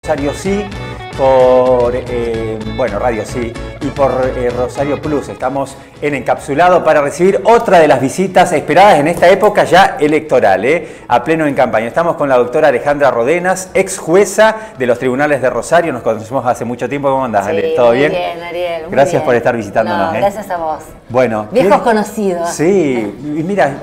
Rosario Sí, por bueno, Radio Sí y por Rosario Plus. Estamos en Encapsulado para recibir otra de las visitas esperadas en esta época ya electoral, a pleno en campaña. Estamos con la doctora Alejandra Rodenas, ex jueza de los tribunales de Rosario. Nos conocemos hace mucho tiempo. ¿Cómo andás, Ale? ¿Todo bien? Muy bien, Ariel. Muy Gracias bien por estar visitándonos. No, gracias a vos. Bueno, viejos conocidos. Sí, y mira,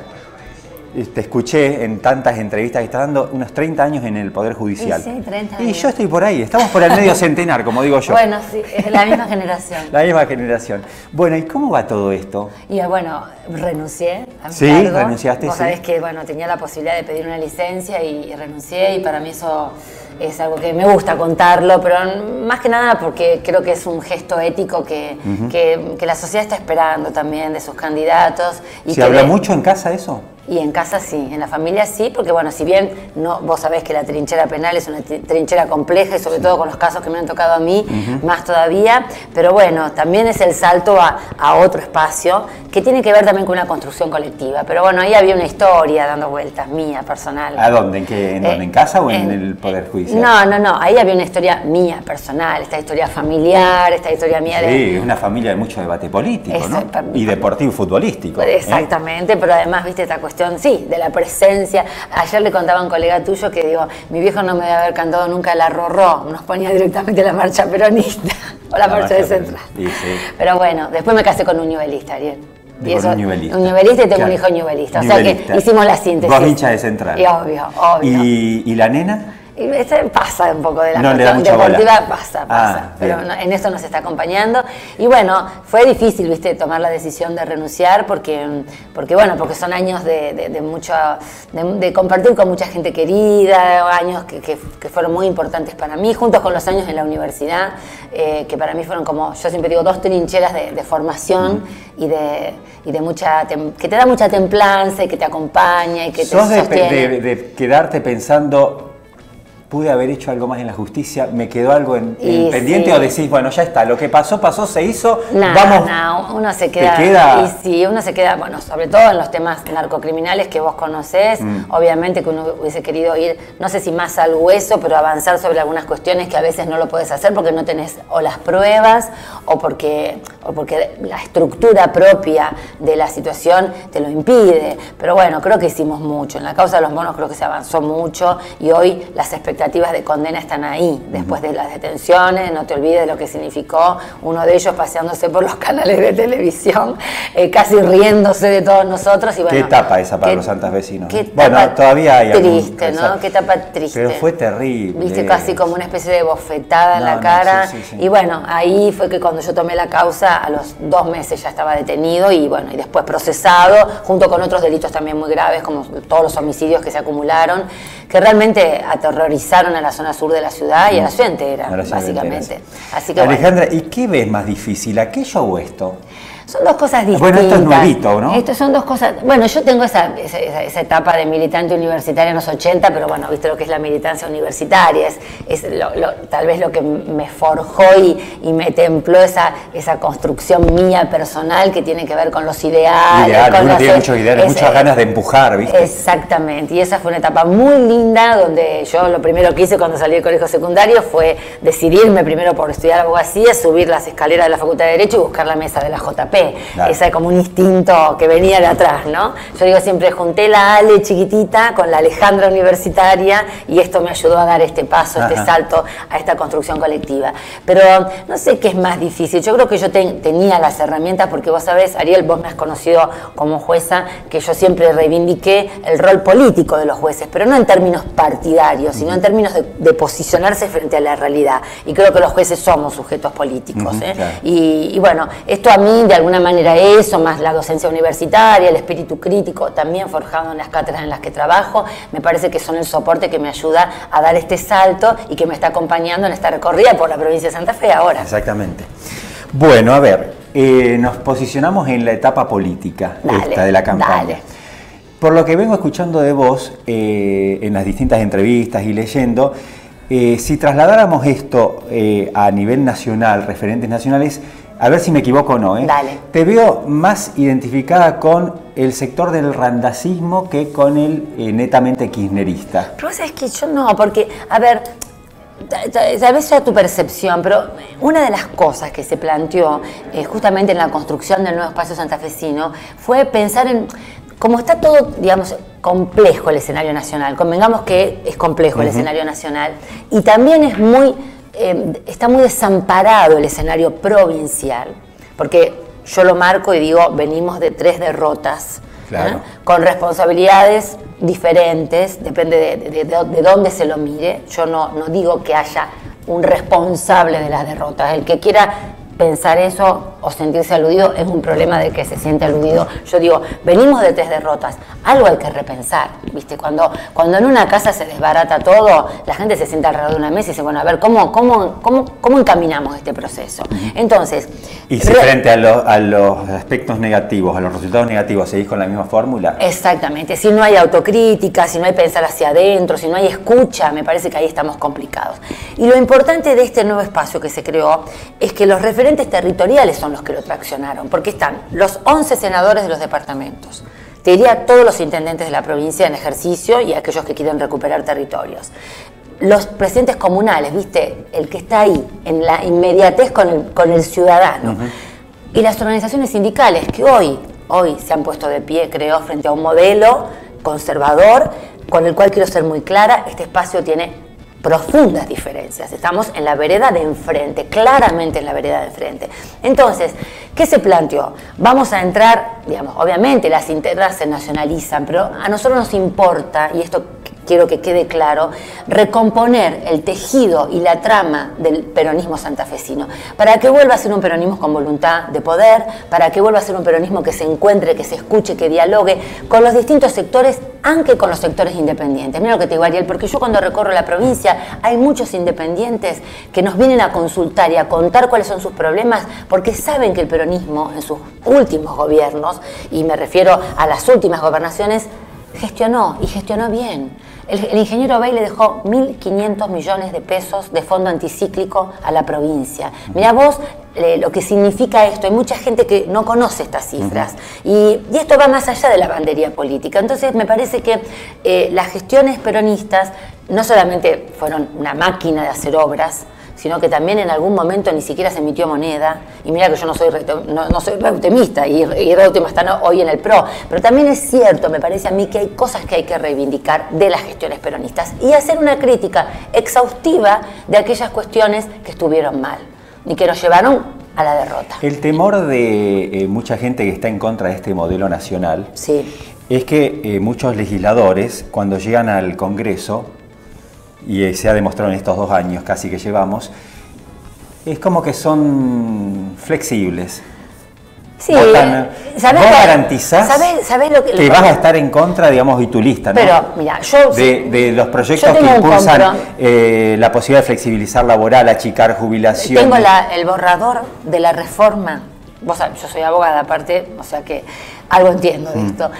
te escuché en tantas entrevistas que estás dando unos 30 años en el Poder Judicial. Sí, 30 años. Y yo estoy por ahí, estamos por el medio centenar, como digo yo. Bueno, sí, es la misma generación. La misma generación. Bueno, ¿y cómo va todo esto? Y bueno, renuncié a mi Sí, cargo. renunciaste, Vos sí. sabés que bueno, tenía la posibilidad de pedir una licencia y renuncié, y para mí eso es algo que me gusta contarlo, pero más que nada porque creo que es un gesto ético que la sociedad está esperando también de sus candidatos. Y ¿Se habla mucho en casa eso? Y en casa sí, en la familia sí, porque bueno, si bien no, vos sabés que la trinchera penal es una trinchera compleja y sobre todo con los casos que me han tocado a mí, más todavía, pero bueno, también es el salto a otro espacio que tiene que ver también con una construcción colectiva. Pero bueno, ahí había una historia dando vueltas mía, personal. ¿A dónde? ¿En dónde? ¿En casa o en el Poder Judicial? No, ahí había una historia mía, personal, esta historia familiar, esta historia mía de... Sí, es una familia de mucho debate político, ¿no? Y deportivo y futbolístico. Exactamente, pero además, viste, esta cuestión, sí, de la presencia. Ayer le contaba a un colega tuyo que digo, mi viejo no me debe haber cantado nunca la Rorró, nos ponía directamente la marcha peronista o la marcha de Central. Sí. Pero bueno, después me casé con un ñubelista, Ariel. Y eso, un ñubelista. Un ñubelista y tengo un hijo ñubelista. O sea que hicimos la síntesis. Vos hincha de Central. Y obvio. ¿Y la nena? Y pasa un poco de la no cuestión deportiva, pasa, pero bien. en esto nos está acompañando. Y bueno, fue difícil, viste, tomar la decisión de renunciar porque son años de compartir con mucha gente querida, años que fueron muy importantes para mí, juntos con los años en la universidad, que para mí fueron, como yo siempre digo, dos trincheras de formación y de mucha, que te da mucha templanza y que te acompaña y que te sostiene. de quedarte pensando, pude haber hecho algo más en la justicia, me quedó algo en pendiente, o decís, bueno, ya está, lo que pasó, se hizo, vamos. No, uno se queda. Y sí, uno se queda, bueno, sobre todo en los temas narcocriminales que vos conocés, obviamente que uno hubiese querido ir, no sé si más al hueso, pero avanzar sobre algunas cuestiones que a veces no lo podés hacer porque no tenés o las pruebas o porque la estructura propia de la situación te lo impide. Pero bueno, creo que hicimos mucho. En la causa de los monos creo que se avanzó mucho y hoy las expectativas de condena están ahí, después de las detenciones. No te olvides de lo que significó uno de ellos paseándose por los canales de televisión, casi riéndose de todos nosotros. Y bueno, qué etapa esa para los santafesinos. Bueno, todavía hay triste, ¿no? Qué etapa triste. Pero fue terrible. Viste, casi como una especie de bofetada en la cara. Sí. Y bueno, ahí fue que cuando yo tomé la causa, a los 2 meses ya estaba detenido y bueno, y después procesado, junto con otros delitos también muy graves, como todos los homicidios que se acumularon, que realmente aterrorizaron a la zona sur de la ciudad y a la ciudad entera, básicamente. Así que, Alejandra, ¿y qué ves más difícil, aquello o esto? Son dos cosas distintas. Bueno, esto es nuevito, ¿no? Esto son dos cosas. Bueno, yo tengo esa etapa de militante universitaria en los 80, pero bueno, viste lo que es la militancia universitaria. Tal vez lo que me forjó y me templó esa construcción mía personal que tiene que ver con los ideales. Uno tiene muchos ideales, muchas ganas de empujar, ¿viste? Exactamente. Y esa fue una etapa muy linda donde yo lo primero que hice cuando salí del colegio secundario fue decidirme primero por estudiar abogacía, subir las escaleras de la Facultad de Derecho y buscar la mesa de la JP. Claro. Ese como un instinto que venía de atrás, ¿no? Yo digo siempre, junté la Ale chiquitita con la Alejandra universitaria y esto me ayudó a dar este paso, este salto a esta construcción colectiva. Pero no sé qué es más difícil. Yo creo que yo tenía las herramientas porque vos sabés, Ariel, vos me has conocido como jueza, que yo siempre reivindiqué el rol político de los jueces, pero no en términos partidarios, sino en términos de posicionarse frente a la realidad. Y creo que los jueces somos sujetos políticos. Claro. Y bueno, esto a mí de alguna manera eso, más la docencia universitaria, el espíritu crítico también forjado en las cátedras en las que trabajo, me parece que son el soporte que me ayuda a dar este salto y que me está acompañando en esta recorrida por la provincia de Santa Fe ahora. Exactamente. Bueno, a ver, nos posicionamos en la etapa política de la campaña. Dale. Por lo que vengo escuchando de vos en las distintas entrevistas y leyendo, si trasladáramos esto a nivel nacional, referentes nacionales, a ver si me equivoco o no, Dale. Te veo más identificada con el sector del randacismo que con el netamente kirchnerista. Pero vos sabés que yo no, porque, a ver, Tal vez sea tu percepción, pero una de las cosas que se planteó justamente en la construcción del nuevo espacio santafesino fue pensar en, como está todo, digamos, complejo el escenario nacional, convengamos que es complejo el escenario nacional, y también es está muy desamparado el escenario provincial, porque yo lo marco y digo, venimos de 3 derrotas, claro, con responsabilidades diferentes, depende de dónde se lo mire. Yo no digo que haya un responsable de las derrotas. El que quiera pensar eso o sentirse aludido es un problema de que se siente aludido. Yo digo, venimos de 3 derrotas, algo hay que repensar, ¿viste? Cuando en una casa se desbarata todo, la gente se sienta alrededor de una mesa y dice, bueno, a ver, ¿cómo encaminamos este proceso? Entonces... Y si frente a los aspectos negativos, a los resultados negativos, ¿seguís con la misma fórmula? Exactamente, si no hay autocrítica, si no hay pensar hacia adentro, si no hay escucha, me parece que ahí estamos complicados. Y lo importante de este nuevo espacio que se creó es que los referentes territoriales son los que lo traccionaron, porque están los 11 senadores de los departamentos, te diría todos los intendentes de la provincia en ejercicio y aquellos que quieren recuperar territorios, los presidentes comunales, viste, el que está ahí, en la inmediatez con el ciudadano, y las organizaciones sindicales que hoy se han puesto de pie, creo, frente a un modelo conservador, con el cual quiero ser muy clara, este espacio tiene profundas diferencias. Estamos en la vereda de enfrente, claramente en la vereda de enfrente. Entonces, ¿qué se planteó? Vamos a entrar, digamos, obviamente las internas se nacionalizan, pero a nosotros nos importa, y esto quiero que quede claro, recomponer el tejido y la trama del peronismo santafesino, para que vuelva a ser un peronismo con voluntad de poder, para que vuelva a ser un peronismo que se encuentre, que se escuche, que dialogue con los distintos sectores, aunque con los sectores independientes. Mira lo que te digo, Ariel, porque yo cuando recorro la provincia hay muchos independientes que nos vienen a consultar y a contar cuáles son sus problemas, porque saben que el peronismo en sus últimos gobiernos, y me refiero a las últimas gobernaciones, gestionó y gestionó bien. El ingeniero Bey le dejó 1.500 millones de pesos de fondo anticíclico a la provincia. Mirá vos lo que significa esto. Hay mucha gente que no conoce estas cifras. Y esto va más allá de la bandería política. Entonces me parece que las gestiones peronistas no solamente fueron una máquina de hacer obras, sino que también en algún momento ni siquiera se emitió moneda, y mira que yo no soy reutemista, y Reutemann está hoy en el PRO, pero también es cierto, me parece a mí, que hay cosas que hay que reivindicar de las gestiones peronistas, y hacer una crítica exhaustiva de aquellas cuestiones que estuvieron mal, y que nos llevaron a la derrota. El temor de mucha gente que está en contra de este modelo nacional, sí, es que muchos legisladores, cuando llegan al Congreso, y se ha demostrado en estos 2 años casi que llevamos, es como que son flexibles. Sí, ¿Vos garantizás ¿sabés lo que vas a estar en contra, digamos, y tu lista, ¿no? Pero, mira, de los proyectos que impulsan la posibilidad de flexibilizar laboral, achicar jubilación? Tengo el borrador de la reforma. Vos sabés, yo soy abogada aparte, o sea que algo entiendo de esto.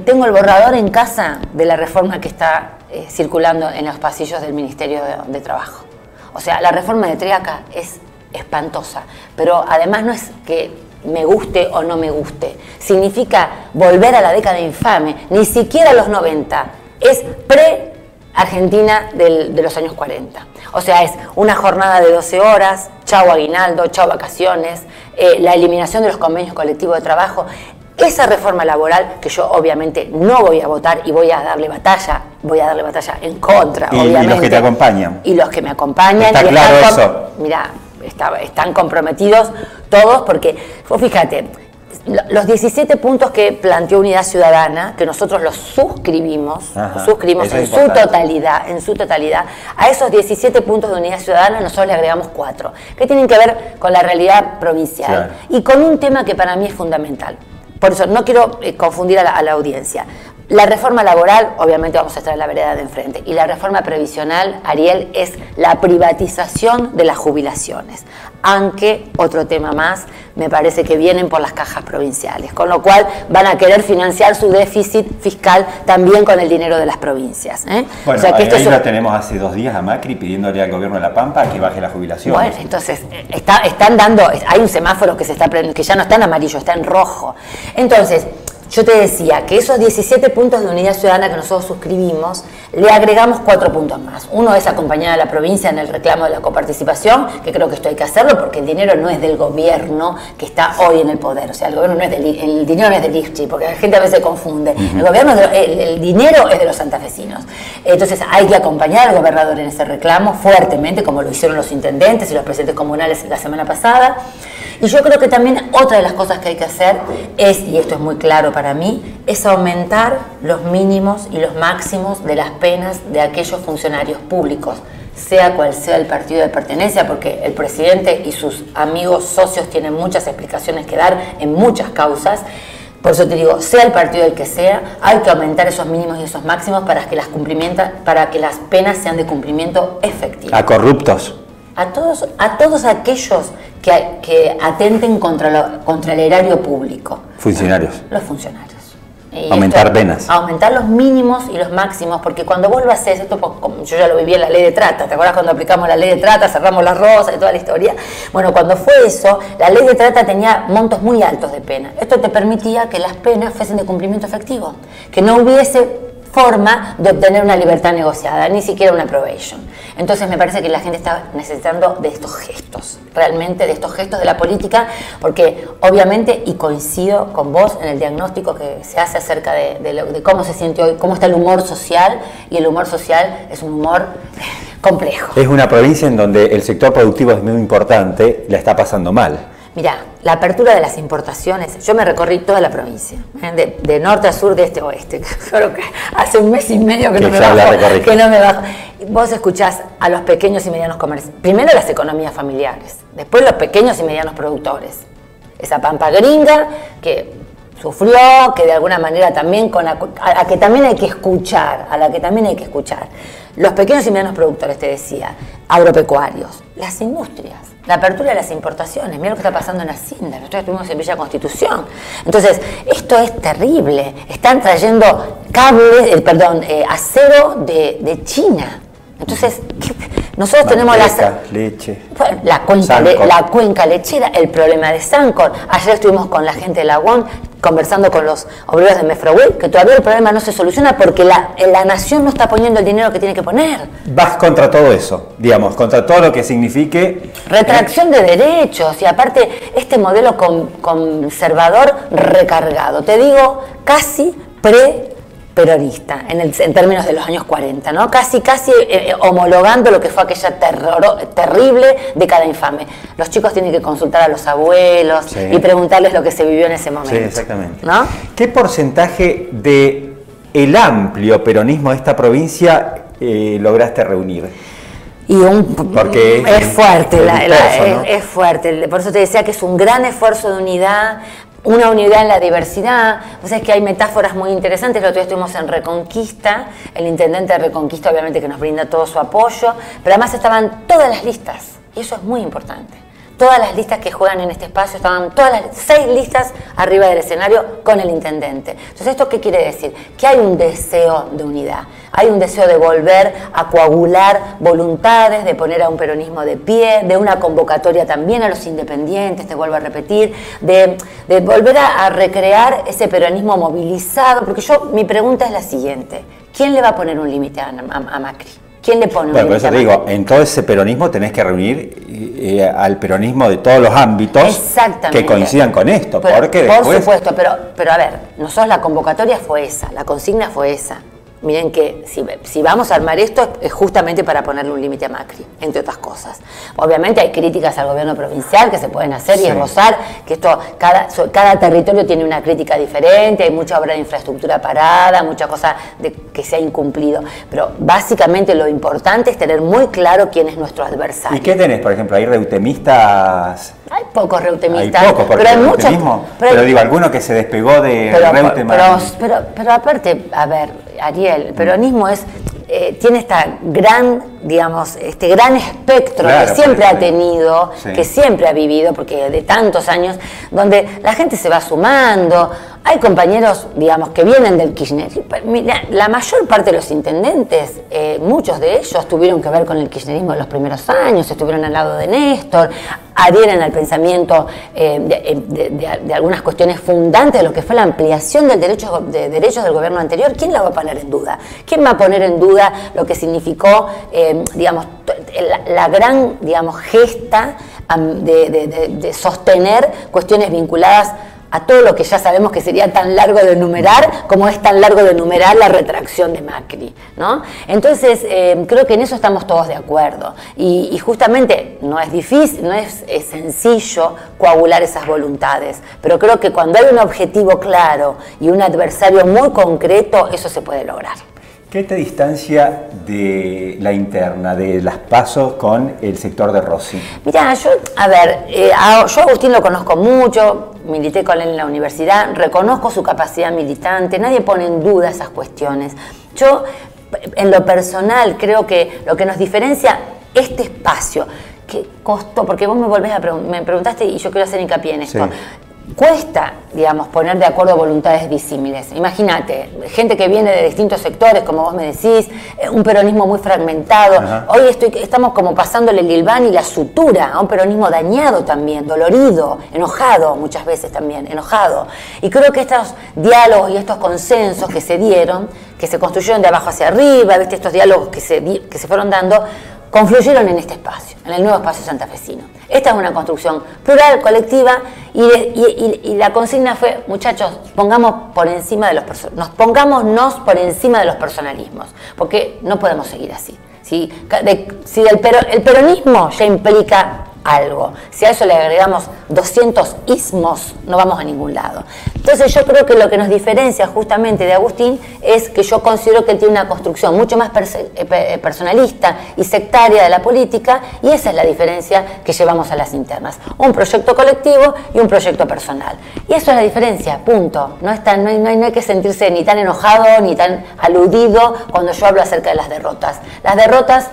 Tengo el borrador en casa de la reforma que está circulando en los pasillos del Ministerio de Trabajo. O sea, la reforma de Triaca es espantosa, pero además no es que me guste o no me guste, significa volver a la década infame, ni siquiera a los 90, es pre-Argentina de los años 40. O sea, es una jornada de 12 horas, chau aguinaldo, chau vacaciones, la eliminación de los convenios colectivos de trabajo. Esa reforma laboral, que yo obviamente no voy a votar y voy a darle batalla en contra, obviamente. Y los que te acompañan. Y los que me acompañan. Está claro eso. Mirá, están comprometidos todos porque, vos fíjate, los 17 puntos que planteó Unidad Ciudadana, que nosotros los suscribimos en su totalidad, a esos 17 puntos de Unidad Ciudadana nosotros le agregamos 4, que tienen que ver con la realidad provincial, claro, y con un tema que para mí es fundamental. Por eso no quiero confundir a la audiencia. La reforma laboral, obviamente vamos a estar en la vereda de enfrente, y la reforma previsional, Ariel, es la privatización de las jubilaciones. Aunque, otro tema más, me parece que vienen por las cajas provinciales, con lo cual van a querer financiar su déficit fiscal también con el dinero de las provincias. Bueno, o sea, que ahí lo tenemos hace 2 días a Macri pidiéndole al gobierno de La Pampa que baje la jubilación. Bueno, entonces, están dando, hay un semáforo que ya no está en amarillo, está en rojo. Entonces, Yo te decía que esos 17 puntos de unidad ciudadana que nosotros suscribimos, le agregamos 4 puntos más. Uno es acompañar a la provincia en el reclamo de la coparticipación, que creo que esto hay que hacerlo porque el dinero no es del gobierno que está hoy en el poder. O sea, el gobierno no es el dinero no es del IFCHI, porque la gente a veces confunde. El gobierno, el dinero es de los santafesinos. Entonces hay que acompañar al gobernador en ese reclamo fuertemente, como lo hicieron los intendentes y los presidentes comunales la semana pasada. Y yo creo que también otra de las cosas que hay que hacer es, y esto es muy claro para mí, es aumentar los mínimos y los máximos de las penas de aquellos funcionarios públicos, sea cual sea el partido de pertenencia, porque el presidente y sus amigos socios tienen muchas explicaciones que dar en muchas causas. Por eso te digo, sea el partido el que sea, hay que aumentar esos mínimos y esos máximos para que las penas sean de cumplimiento efectivo. ¿A corruptos? A todos aquellos que atenten contra el erario público. Funcionarios. Los funcionarios. Y aumentar penas. Aumentar los mínimos y los máximos, porque cuando vos lo haces, esto como yo ya lo viví en la ley de trata, ¿te acuerdas cuando aplicamos la ley de trata, cerramos las rosas y toda la historia? Bueno, cuando fue eso, la ley de trata tenía montos muy altos de pena. Esto te permitía que las penas fuesen de cumplimiento efectivo, que no hubiese forma de obtener una libertad negociada, ni siquiera una probation. Entonces me parece que la gente está necesitando de estos gestos, realmente de estos gestos de la política, porque obviamente, y coincido con vos en el diagnóstico que se hace acerca de cómo se siente hoy, cómo está el humor social, y el humor social es un humor complejo. Es una provincia en donde el sector productivo es muy importante, la está pasando mal. Mirá, la apertura de las importaciones, yo me recorrí toda la provincia, de norte a sur, de este a oeste. Creo que hace un mes y medio que no me bajo. Vos escuchás a los pequeños y medianos comerciantes, primero las economías familiares, después los pequeños y medianos productores. Esa pampa gringa que sufrió, que de alguna manera también a la que también hay que escuchar, Los pequeños y medianos productores, te decía, agropecuarios, las industrias. La apertura de las importaciones, mira lo que está pasando en Hacienda, nosotros estuvimos en Villa Constitución. Entonces, esto es terrible, están trayendo acero de China. Entonces, nosotros tenemos leche, la cuenca lechera, el problema de Sancor. Ayer estuvimos con la gente de la UON conversando con los obreros de Mefrohuil, que todavía el problema no se soluciona porque la nación no está poniendo el dinero que tiene que poner. Vas contra todo eso, digamos, contra todo lo que signifique retracción de derechos y aparte este modelo conservador recargado, te digo, casi peronista en términos de los años 40, ¿no? Casi homologando lo que fue aquella terrible década infame. Los chicos tienen que consultar a los abuelos y preguntarles lo que se vivió en ese momento. Sí, exactamente. ¿No? ¿Qué porcentaje de el amplio peronismo de esta provincia lograste reunir? Porque es fuerte, ¿no? es fuerte. Por eso te decía que es un gran esfuerzo de unidad. Una unidad en la diversidad. O sea, es que hay metáforas muy interesantes. El otro día estuvimos en Reconquista, el intendente de Reconquista obviamente que nos brinda todo su apoyo, pero además estaban todas las listas, y eso es muy importante. Todas las listas que juegan en este espacio, estaban todas las 6 listas arriba del escenario con el intendente. Entonces, ¿esto qué quiere decir? Que hay un deseo de unidad, hay un deseo de volver a coagular voluntades, de poner a un peronismo de pie, de una convocatoria también a los independientes, te vuelvo a repetir, de volver a recrear ese peronismo movilizado, porque mi pregunta es la siguiente: ¿quién le va a poner un límite a Macri? ¿Quién le pone un límite? Por eso te digo, en todo ese peronismo tenés que reunir al peronismo de todos los ámbitos que coincidan con esto. Porque por supuesto, pero a ver, nosotros la convocatoria fue esa, la consigna fue esa. Miren que si vamos a armar esto es justamente para ponerle un límite a Macri, entre otras cosas. Obviamente hay críticas al gobierno provincial que se pueden hacer y esbozar, que esto cada territorio tiene una crítica diferente, hay mucha obra de infraestructura parada, mucha cosa que se ha incumplido. Pero básicamente lo importante es tener muy claro quién es nuestro adversario. ¿Y qué tenés, por ejemplo? ¿Hay reutemistas? Hay pocos reutemistas. Hay pocos, pero hay muchos. Pero digo, alguno que se despegó de Reutemann. Pero aparte, a ver, Ariel, el peronismo tiene este gran espectro que siempre ha tenido, que siempre ha vivido, porque de tantos años, donde la gente se va sumando. Hay compañeros, digamos, que vienen del kirchnerismo. Mira, la mayor parte de los intendentes, muchos de ellos tuvieron que ver con el kirchnerismo en los primeros años, estuvieron al lado de Néstor, adhieren al pensamiento de algunas cuestiones fundantes de lo que fue la ampliación del derechos del gobierno anterior. ¿Quién la va a poner en duda? ¿Quién va a poner en duda lo que significó, digamos, la gran, digamos, gesta de sostener cuestiones vinculadas a todo lo que ya sabemos que sería tan largo de enumerar como es tan largo de enumerar la retracción de Macri, ¿no? Entonces, creo que en eso estamos todos de acuerdo. Y justamente no es difícil, no es sencillo coagular esas voluntades, pero creo que cuando hay un objetivo claro y un adversario muy concreto, eso se puede lograr. ¿Qué te distancia de la interna, de las PASO con el sector de Rossi? Mirá, yo a Agustín lo conozco mucho, milité con él en la universidad, reconozco su capacidad militante, nadie pone en duda esas cuestiones. Yo, en lo personal, creo que lo que nos diferencia este espacio, que costó, porque vos me preguntaste y yo quiero hacer hincapié en esto. Sí. Cuesta, digamos, poner de acuerdo voluntades disímiles. Imagínate, gente que viene de distintos sectores, como vos me decís, un peronismo muy fragmentado. Ajá. Hoy estamos como pasándole el hilván y la sutura a un peronismo dañado también, dolorido, enojado, muchas veces también, enojado. Y creo que estos diálogos y estos consensos que se dieron, que se construyeron de abajo hacia arriba, ¿viste? Estos diálogos que se fueron dando, confluyeron en este espacio, en el nuevo espacio santafesino. Esta es una construcción plural, colectiva, y la consigna fue, muchachos, pongámonos por encima de los personalismos, porque no podemos seguir así. Si el peronismo ya implica algo, si a eso le agregamos 200 ismos, no vamos a ningún lado. Entonces yo creo que lo que nos diferencia justamente de Agustín es que yo considero que él tiene una construcción mucho más personalista y sectaria de la política, y esa es la diferencia que llevamos a las internas. Un proyecto colectivo y un proyecto personal. Y eso es la diferencia, punto. No hay que sentirse ni tan enojado ni tan aludido cuando yo hablo acerca de las derrotas. Las derrotas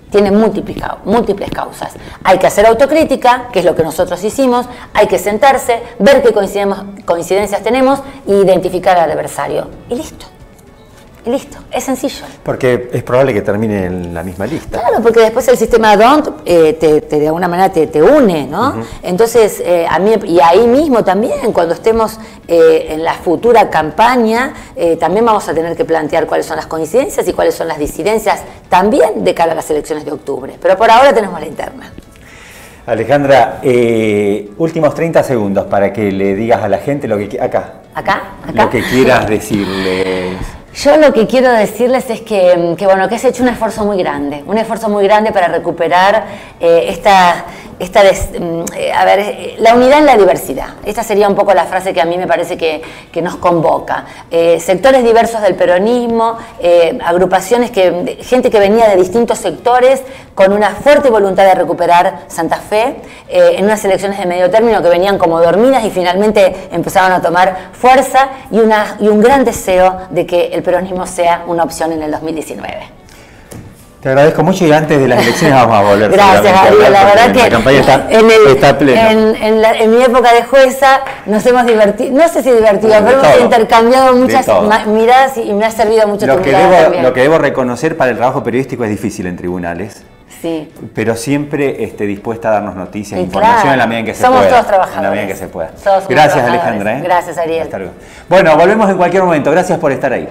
tienen múltiples causas. Hay que hacer autocrítica, que es lo que nosotros hicimos, hay que sentarse, ver qué coincidencias tenemos e identificar al adversario. Y listo. Y listo, es sencillo. Porque es probable que termine en la misma lista. Claro, porque después el sistema DONT de alguna manera te une, ¿no? Uh-huh. Entonces, a mí, y ahí mismo también, cuando estemos en la futura campaña, también vamos a tener que plantear cuáles son las coincidencias y cuáles son las disidencias también de cara a las elecciones de octubre. Pero por ahora tenemos la interna. Alejandra, últimos 30 segundos para que le digas a la gente lo que ¿Acá? Lo que quieras decirles. Yo lo que quiero decirles es que se ha hecho un esfuerzo muy grande para recuperar la unidad en la diversidad. Esta sería un poco la frase que a mí me parece que nos convoca. Sectores diversos del peronismo, agrupaciones, gente que venía de distintos sectores con una fuerte voluntad de recuperar Santa Fe, en unas elecciones de medio término que venían como dormidas y finalmente empezaron a tomar fuerza, y un gran deseo de que el peronismo sea una opción en el 2019. Te agradezco mucho, y antes de las elecciones vamos a volver. Gracias, Ariel. La verdad que la campaña está plena. En mi época de jueza nos hemos divertido, no sé si divertido, pero hemos intercambiado muchas miradas y me ha servido mucho tu mirada también. Lo que debo reconocer, para el trabajo periodístico es difícil en tribunales. Sí. Pero siempre dispuesta a darnos noticias, información, claro, en la medida en que se pueda. Somos todos trabajadores. En la medida en que se pueda. Gracias, Alejandra. Gracias, Ariel. Hasta luego. Bueno, volvemos en cualquier momento. Gracias por estar ahí.